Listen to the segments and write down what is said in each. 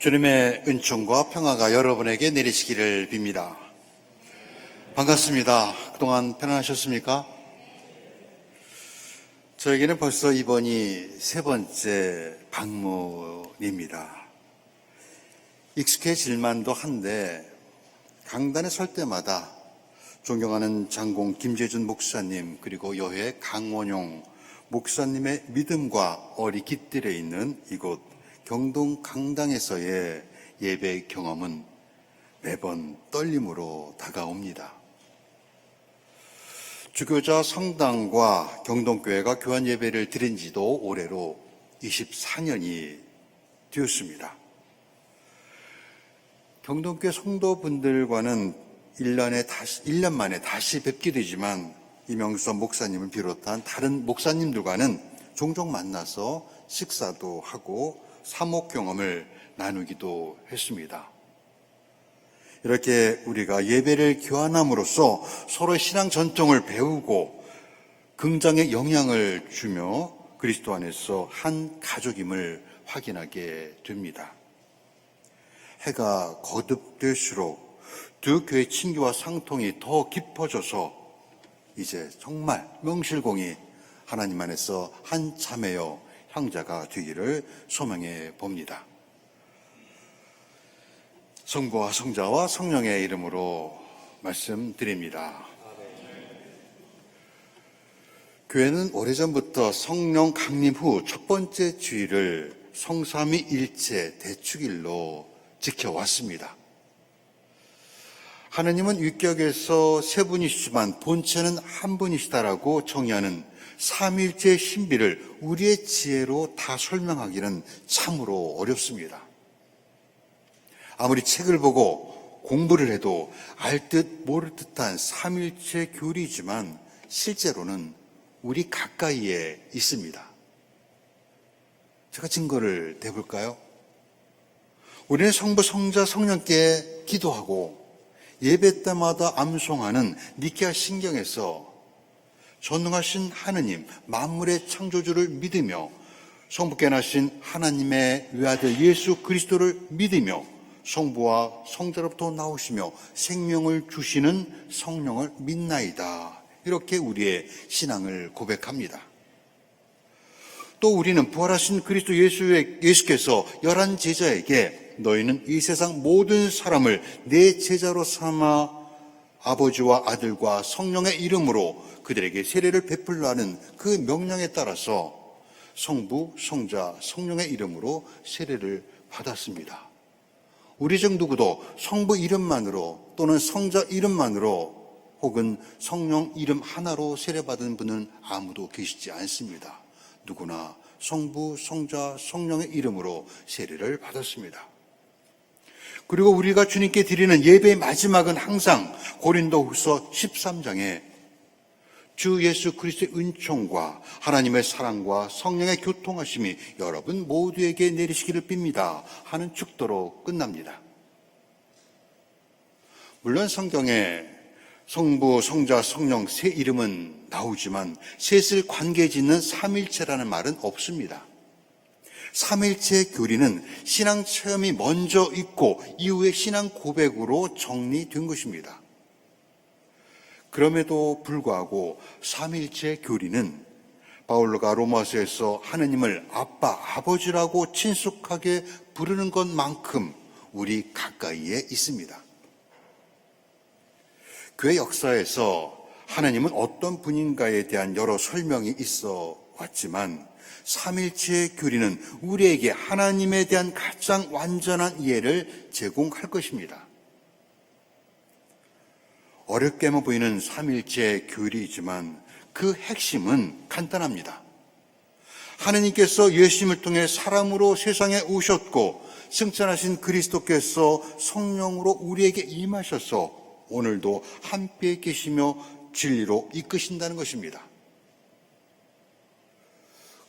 주님의 은총과 평화가 여러분에게 내리시기를 빕니다. 반갑습니다. 그동안 편안하셨습니까? 저에게는 벌써 이번이 세 번째 방문입니다. 익숙해질만도 한데 강단에 설 때마다 존경하는 장공 김재준 목사님 그리고 여회 강원용 목사님의 믿음과 얼이 깃들여 있는 이곳 경동 강당에서의 예배 경험은 매번 떨림으로 다가옵니다. 주교자 성당과 경동교회가 교환 예배를 드린 지도 올해로 24년이 되었습니다. 경동교회 성도분들과는 1년 만에 다시 뵙게 되지만 이명선 목사님을 비롯한 다른 목사님들과는 종종 만나서 식사도 하고 사목 경험을 나누기도 했습니다. 이렇게 우리가 예배를 교환함으로써 서로의 신앙 전통을 배우고 긍정의 영향을 주며 그리스도 안에서 한 가족임을 확인하게 됩니다. 해가 거듭될수록 두 교회 친교와 상통이 더 깊어져서 이제 정말 명실공히 하나님 안에서 한 자매여 형제가 되기를 소망해 봅니다. 성부와 성자와 성령의 이름으로 말씀드립니다. 교회는 오래전부터 성령 강림 후 첫 번째 주일을 성삼위일체 대축일로 지켜왔습니다. 하나님은 위격에서 세 분이시지만 본체는 한 분이시다라고 정의하는 삼위일체의 신비를 우리의 지혜로 다 설명하기는 참으로 어렵습니다. 아무리 책을 보고 공부를 해도 알 듯 모를 듯한 삼위일체 교리이지만 실제로는 우리 가까이에 있습니다. 제가 증거를 대볼까요? 우리는 성부, 성자, 성령께 기도하고 예배 때마다 암송하는 니케아 신경에서 전능하신 하느님, 만물의 창조주를 믿으며 성부께 나신 하나님의 외아들 예수 그리스도를 믿으며 성부와 성자로부터 나오시며 생명을 주시는 성령을 믿나이다. 이렇게 우리의 신앙을 고백합니다. 또 우리는 부활하신 그리스도 예수께서 11 제자에게 너희는 이 세상 모든 사람을 내 제자로 삼아 아버지와 아들과 성령의 이름으로 그들에게 세례를 베풀라 하는 그 명령에 따라서 성부, 성자, 성령의 이름으로 세례를 받았습니다. 우리 중 누구도 성부 이름만으로 또는 성자 이름만으로 혹은 성령 이름 하나로 세례받은 분은 아무도 계시지 않습니다. 누구나 성부, 성자, 성령의 이름으로 세례를 받았습니다. 그리고 우리가 주님께 드리는 예배의 마지막은 항상 고린도후서 13장에 주 예수 그리스도의 은총과 하나님의 사랑과 성령의 교통하심이 여러분 모두에게 내리시기를 빕니다 하는 축도로 끝납니다. 물론 성경에 성부, 성자, 성령 세 이름은 나오지만 셋을 관계짓는 삼일체라는 말은 없습니다. 삼일체 교리는 신앙 체험이 먼저 있고 이후에 신앙 고백으로 정리된 것입니다. 그럼에도 불구하고 삼일체 교리는 바울로가 로마서에서 하느님을 아빠, 아버지라고 친숙하게 부르는 것만큼 우리 가까이에 있습니다. 교회 역사에서 하나님은 어떤 분인가에 대한 여러 설명이 있어 왔지만 삼일체 교리는 우리에게 하나님에 대한 가장 완전한 이해를 제공할 것입니다. 어렵게만 보이는 삼일체 교리이지만 그 핵심은 간단합니다. 하느님께서 예수님을 통해 사람으로 세상에 오셨고 승천하신 그리스도께서 성령으로 우리에게 임하셔서 오늘도 함께 계시며 진리로 이끄신다는 것입니다.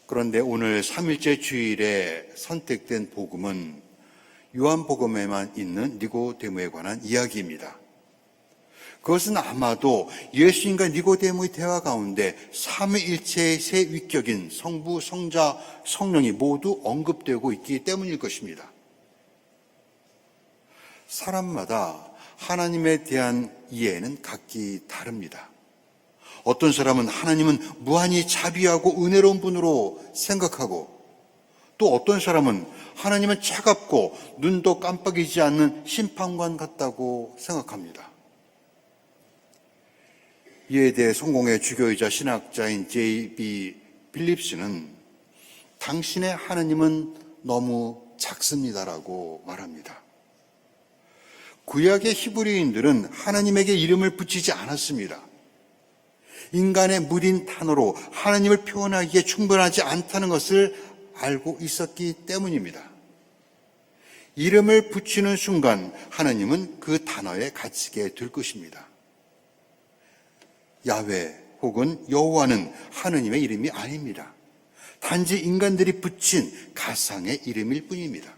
그런데 오늘 삼일째 주일에 선택된 복음은 요한복음에만 있는 니고데모에 관한 이야기입니다. 그것은 아마도 예수님과 니고데모의 대화 가운데 삼위일체의 세 위격인 성부, 성자, 성령이 모두 언급되고 있기 때문일 것입니다. 사람마다 하나님에 대한 이해는 각기 다릅니다. 어떤 사람은 하나님은 무한히 자비하고 은혜로운 분으로 생각하고, 또 어떤 사람은 하나님은 차갑고 눈도 깜빡이지 않는 심판관 같다고 생각합니다. 이에 대해 성공의 주교이자 신학자인 J.B. 빌립스는 당신의 하나님은 너무 작습니다라고 말합니다. 구약의 히브리인들은 하나님에게 이름을 붙이지 않았습니다. 인간의 무딘 단어로 하나님을 표현하기에 충분하지 않다는 것을 알고 있었기 때문입니다. 이름을 붙이는 순간 하나님은 그 단어에 갇히게 될 것입니다. 야훼 혹은 여호와는 하느님의 이름이 아닙니다. 단지 인간들이 붙인 가상의 이름일 뿐입니다.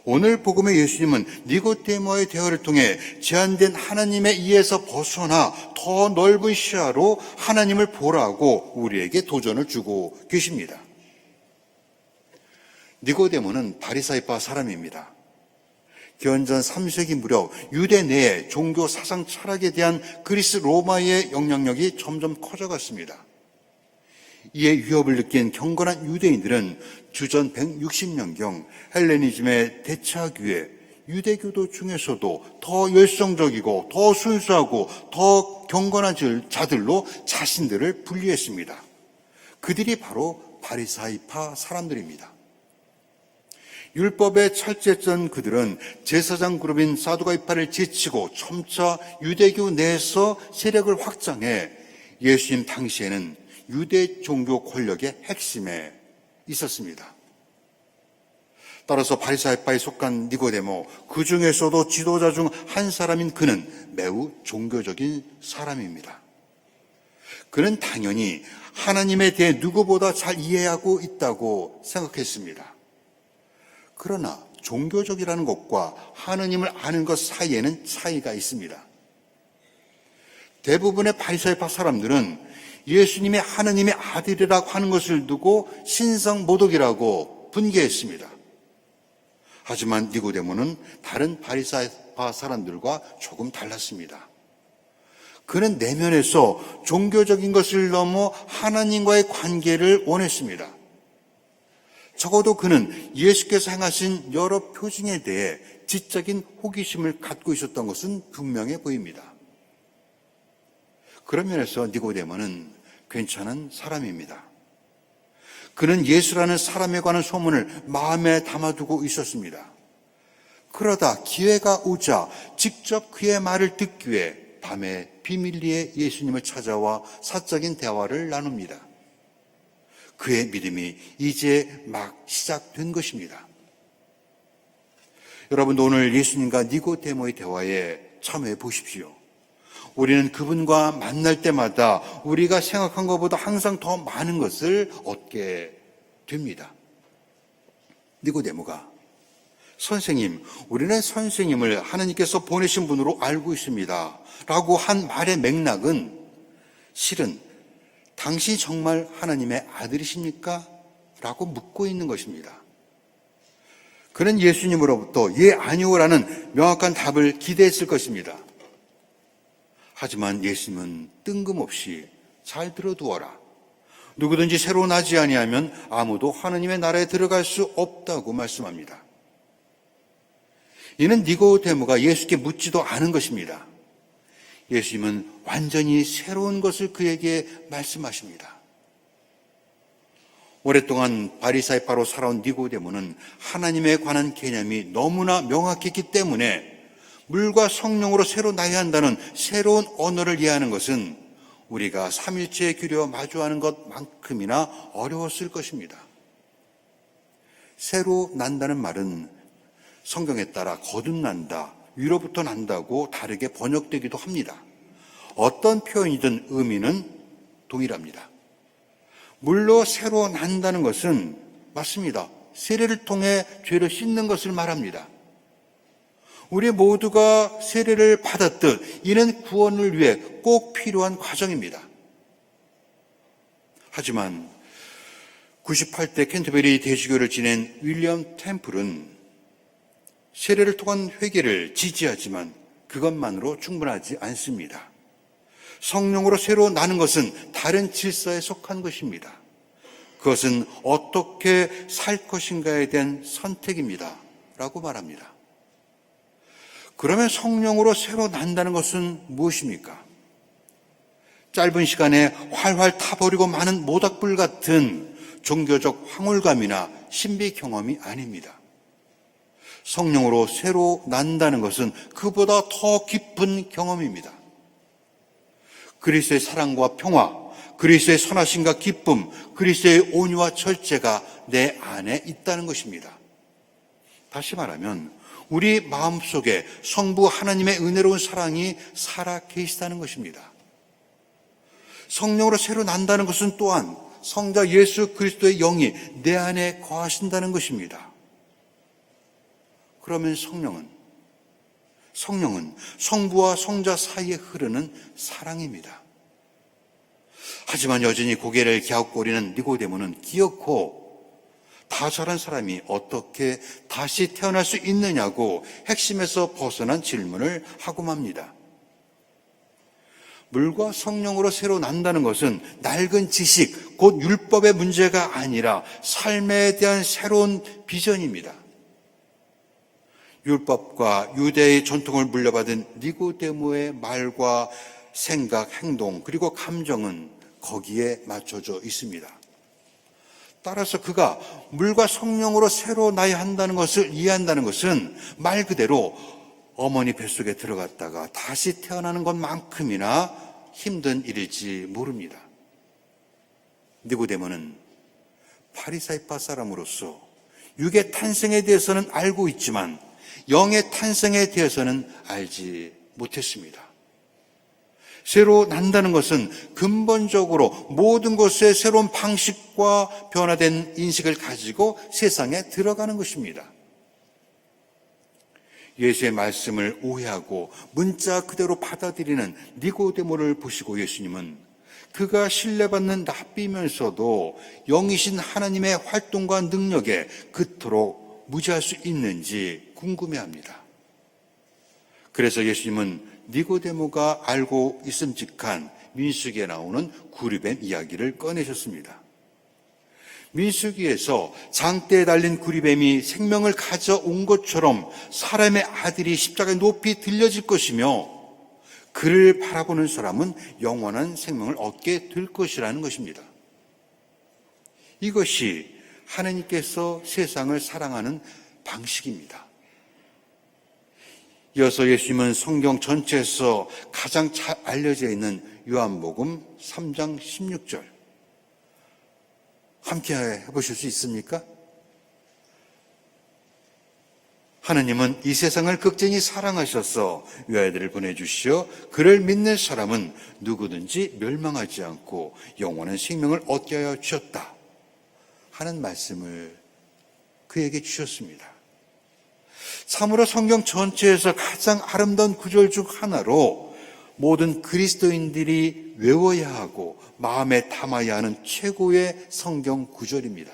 오늘 복음의 예수님은 니고데모와의 대화를 통해 제한된 하나님의 이해에서 벗어나 더 넓은 시야로 하나님을 보라고 우리에게 도전을 주고 계십니다. 니고데모는 바리사이파 사람입니다. 기원전 3세기 무렵 유대 내의 종교 사상 철학에 대한 그리스 로마의 영향력이 점점 커져갔습니다. 이에 위협을 느낀 경건한 유대인들은 주전 160년경 헬레니즘에 대처하기 위해 유대교도 중에서도 더 열성적이고 더 순수하고 더 경건한 자들로 자신들을 분류했습니다. 그들이 바로 바리사이파 사람들입니다. 율법에 철저했던 그들은 제사장 그룹인 사두가이파를 제치고 점차 유대교 내에서 세력을 확장해 예수님 당시에는 유대 종교 권력의 핵심에 있었습니다. 따라서 바리사이파에 속한 니고데모, 그 중에서도 지도자 중 한 사람인 그는 매우 종교적인 사람입니다. 그는 당연히 하나님에 대해 누구보다 잘 이해하고 있다고 생각했습니다. 그러나 종교적이라는 것과 하나님을 아는 것 사이에는 차이가 있습니다. 대부분의 바리사이파 사람들은 예수님이 하나님의 아들이라고 하는 것을 두고 신성모독이라고 분개했습니다. 하지만 니고데모는 다른 바리사이파 사람들과 조금 달랐습니다. 그는 내면에서 종교적인 것을 넘어 하나님과의 관계를 원했습니다. 적어도 그는 예수께서 행하신 여러 표징에 대해 지적인 호기심을 갖고 있었던 것은 분명해 보입니다. 그런 면에서 니고데모는 괜찮은 사람입니다. 그는 예수라는 사람에 관한 소문을 마음에 담아두고 있었습니다. 그러다 기회가 오자 직접 그의 말을 듣기 위해 밤에 비밀리에 예수님을 찾아와 사적인 대화를 나눕니다. 그의 믿음이 이제 막 시작된 것입니다. 여러분도 오늘 예수님과 니고데모의 대화에 참여해 보십시오. 우리는 그분과 만날 때마다 우리가 생각한 것보다 항상 더 많은 것을 얻게 됩니다. 니고데모가 선생님, 우리는 선생님을 하나님께서 보내신 분으로 알고 있습니다 라고 한 말의 맥락은 실은 당신이 정말 하나님의 아들이십니까? 라고 묻고 있는 것입니다. 그는 예수님으로부터 예, 아니오라는 명확한 답을 기대했을 것입니다. 하지만 예수님은 뜬금없이 잘 들어두어라. 누구든지 새로 나지 아니하면 아무도 하나님의 나라에 들어갈 수 없다고 말씀합니다. 이는 니고데모가 예수께 묻지도 않은 것입니다. 예수님은 완전히 새로운 것을 그에게 말씀하십니다. 오랫동안 바리사이파로 살아온 니고데모는 하나님에 관한 개념이 너무나 명확했기 때문에 물과 성령으로 새로 나야 한다는 새로운 언어를 이해하는 것은 우리가 삼일체의 규례와 마주하는 것만큼이나 어려웠을 것입니다. 새로 난다는 말은 성경에 따라 거듭난다, 위로부터 난다고 다르게 번역되기도 합니다. 어떤 표현이든 의미는 동일합니다. 물로 새로 난다는 것은 맞습니다. 세례를 통해 죄를 씻는 것을 말합니다. 우리 모두가 세례를 받았듯 이는 구원을 위해 꼭 필요한 과정입니다. 하지만 98대 캔터베리 대주교를 지낸 윌리엄 템플은 세례를 통한 회개를 지지하지만 그것만으로 충분하지 않습니다. 성령으로 새로 나는 것은 다른 질서에 속한 것입니다. 그것은 어떻게 살 것인가에 대한 선택입니다. 라고 말합니다. 그러면 성령으로 새로 난다는 것은 무엇입니까? 짧은 시간에 활활 타버리고 많은 모닥불 같은 종교적 황홀감이나 신비 경험이 아닙니다. 성령으로 새로 난다는 것은 그보다 더 깊은 경험입니다. 그리스도의 사랑과 평화, 그리스도의 선하심과 기쁨, 그리스도의 온유와 절제가 내 안에 있다는 것입니다. 다시 말하면 우리 마음속에 성부 하나님의 은혜로운 사랑이 살아 계시다는 것입니다. 성령으로 새로 난다는 것은 또한 성자 예수 그리스도의 영이 내 안에 거하신다는 것입니다. 그러면 성령은 성부와 성자 사이에 흐르는 사랑입니다. 하지만 여전히 고개를 갸웃거리는 니고데모는 기어코 다 자란 사람이 어떻게 다시 태어날 수 있느냐고 핵심에서 벗어난 질문을 하고 맙니다. 물과 성령으로 새로 난다는 것은 낡은 지식, 곧 율법의 문제가 아니라 삶에 대한 새로운 비전입니다. 율법과 유대의 전통을 물려받은 니고데모의 말과 생각, 행동, 그리고 감정은 거기에 맞춰져 있습니다. 따라서 그가 물과 성령으로 새로 나야 한다는 것을 이해한다는 것은 말 그대로 어머니 뱃속에 들어갔다가 다시 태어나는 것만큼이나 힘든 일일지 모릅니다. 니고데모는 바리사이파 사람으로서 육의 탄생에 대해서는 알고 있지만 영의 탄생에 대해서는 알지 못했습니다. 새로 난다는 것은 근본적으로 모든 것의 새로운 방식과 변화된 인식을 가지고 세상에 들어가는 것입니다. 예수의 말씀을 오해하고 문자 그대로 받아들이는 니고데모를 보시고 예수님은 그가 신뢰받는 랍비면서도 영이신 하나님의 활동과 능력에 그토록 무지할 수 있는지 궁금해합니다. 그래서 예수님은 니고데모가 알고 있음직한 민수기에 나오는 구리뱀 이야기를 꺼내셨습니다. 민수기에서 장대에 달린 구리뱀이 생명을 가져온 것처럼 사람의 아들이 십자가에 높이 들려질 것이며 그를 바라보는 사람은 영원한 생명을 얻게 될 것이라는 것입니다. 이것이 하나님께서 세상을 사랑하는 방식입니다. 이어서 예수님은 성경 전체에서 가장 잘 알려져 있는 요한복음 3장 16절 함께 해보실 수 있습니까? 하나님은 이 세상을 극진히 사랑하셔서 외아들을 보내주시어 그를 믿는 사람은 누구든지 멸망하지 않고 영원한 생명을 얻게 하여 주셨다 하는 말씀을 그에게 주셨습니다. 참으로 성경 전체에서 가장 아름다운 구절 중 하나로 모든 그리스도인들이 외워야 하고 마음에 담아야 하는 최고의 성경 구절입니다.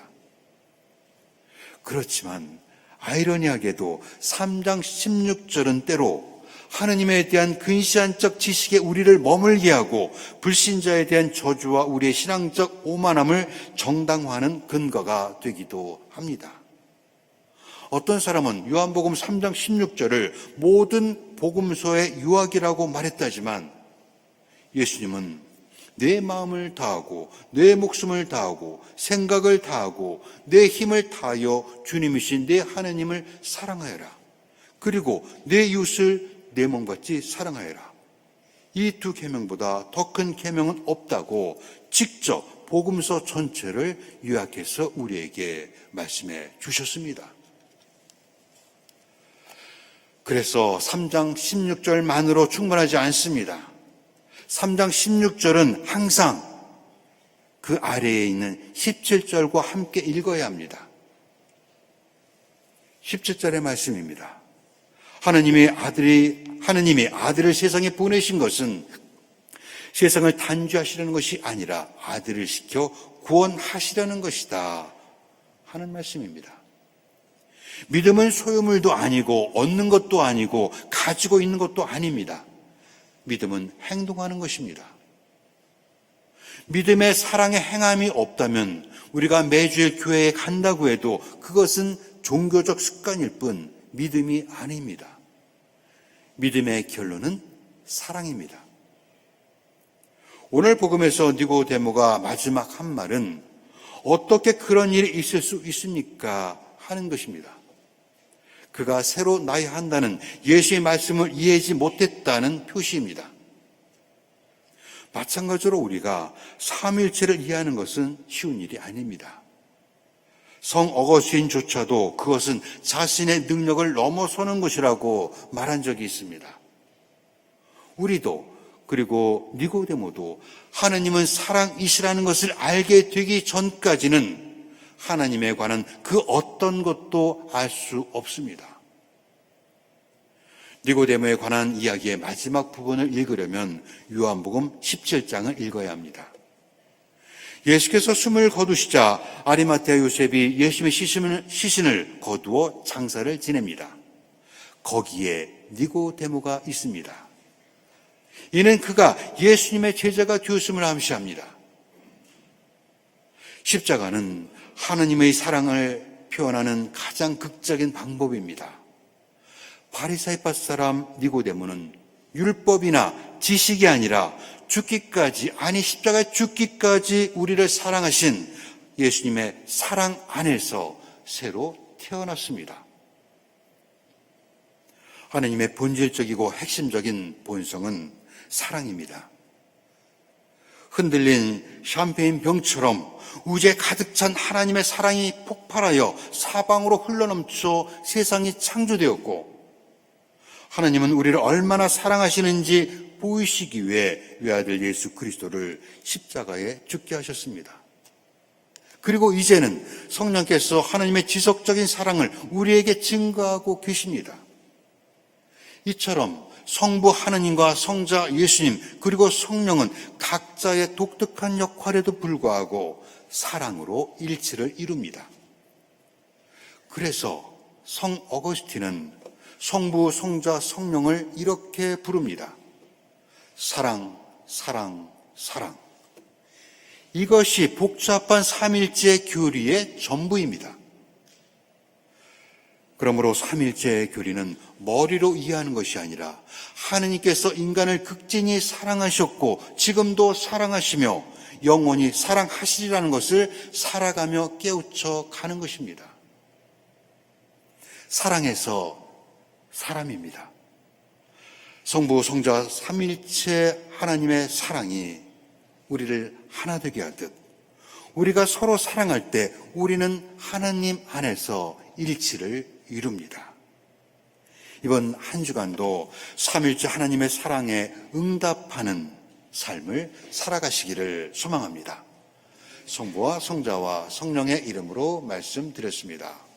그렇지만 아이러니하게도 3장 16절은 때로 하느님에 대한 근시안적 지식에 우리를 머물게 하고 불신자에 대한 저주와 우리의 신앙적 오만함을 정당화하는 근거가 되기도 합니다. 어떤 사람은 요한복음 3장 16절을 모든 복음서의 유학이라고 말했다지만 예수님은 내 마음을 다하고 내 목숨을 다하고 생각을 다하고 내 힘을 다하여 주님이신 내 하나님을 사랑하여라. 그리고 내 이웃을 내 몸같이 사랑하여라. 이 두 계명보다 더 큰 계명은 없다고 직접 복음서 전체를 요약해서 우리에게 말씀해 주셨습니다. 그래서 3장 16절만으로 충분하지 않습니다. 3장 16절은 항상 그 아래에 있는 17절과 함께 읽어야 합니다. 17절의 말씀입니다. 하나님이 아들을 세상에 보내신 것은 세상을 단죄하시려는 것이 아니라 아들을 시켜 구원하시려는 것이다 하는 말씀입니다. 믿음은 소유물도 아니고 얻는 것도 아니고 가지고 있는 것도 아닙니다. 믿음은 행동하는 것입니다. 믿음의 사랑의 행함이 없다면 우리가 매주일 교회에 간다고 해도 그것은 종교적 습관일 뿐 믿음이 아닙니다. 믿음의 결론은 사랑입니다. 오늘 복음에서 니고데모가 마지막 한 말은 어떻게 그런 일이 있을 수 있습니까? 하는 것입니다. 그가 새로 나야 한다는 예수의 말씀을 이해하지 못했다는 표시입니다. 마찬가지로 우리가 삼위일체를 이해하는 것은 쉬운 일이 아닙니다. 성 어거스틴조차도 그것은 자신의 능력을 넘어서는 것이라고 말한 적이 있습니다. 우리도 그리고 니고데모도 하나님은 사랑이시라는 것을 알게 되기 전까지는 하나님에 관한 그 어떤 것도 알 수 없습니다. 니고데모에 관한 이야기의 마지막 부분을 읽으려면 요한복음 17장을 읽어야 합니다. 예수께서 숨을 거두시자 아리마tea 요셉이 예수님의 시신을 거두어 장사를 지냅니다. 거기에 니고데모가 있습니다. 이는 그가 예수님의 제자가 되었음을 암시합니다. 십자가는 하나님의 사랑을 표현하는 가장 극적인 방법입니다. 바리사이파 사람 니고데모는 율법이나 지식이 아니라 죽기까지, 아니 십자가에 죽기까지 우리를 사랑하신 예수님의 사랑 안에서 새로 태어났습니다. 하나님의 본질적이고 핵심적인 본성은 사랑입니다. 흔들린 샴페인 병처럼 우주에 가득 찬 하나님의 사랑이 폭발하여 사방으로 흘러넘쳐 세상이 창조되었고, 하나님은 우리를 얼마나 사랑하시는지 보이시기 위해 외아들 예수 그리스도를 십자가에 죽게 하셨습니다. 그리고 이제는 성령께서 하나님의 지속적인 사랑을 우리에게 증거하고 계십니다. 이처럼 성부 하나님과 성자 예수님 그리고 성령은 각자의 독특한 역할에도 불구하고 사랑으로 일치를 이룹니다. 그래서 성 어거스틴은 성부, 성자, 성령을 이렇게 부릅니다. 사랑, 사랑, 사랑. 이것이 복잡한 삼일체 교리의 전부입니다. 그러므로 삼일체의 교리는 머리로 이해하는 것이 아니라 하느님께서 인간을 극진히 사랑하셨고 지금도 사랑하시며 영원히 사랑하시리라는 것을 살아가며 깨우쳐 가는 것입니다. 사랑에서 사람입니다. 성부, 성자, 삼일체 하나님의 사랑이 우리를 하나 되게 하듯 우리가 서로 사랑할 때 우리는 하나님 안에서 일치를 이룹니다. 이번 한 주간도 삼일체 하나님의 사랑에 응답하는 삶을 살아가시기를 소망합니다. 성부와 성자와 성령의 이름으로 말씀드렸습니다.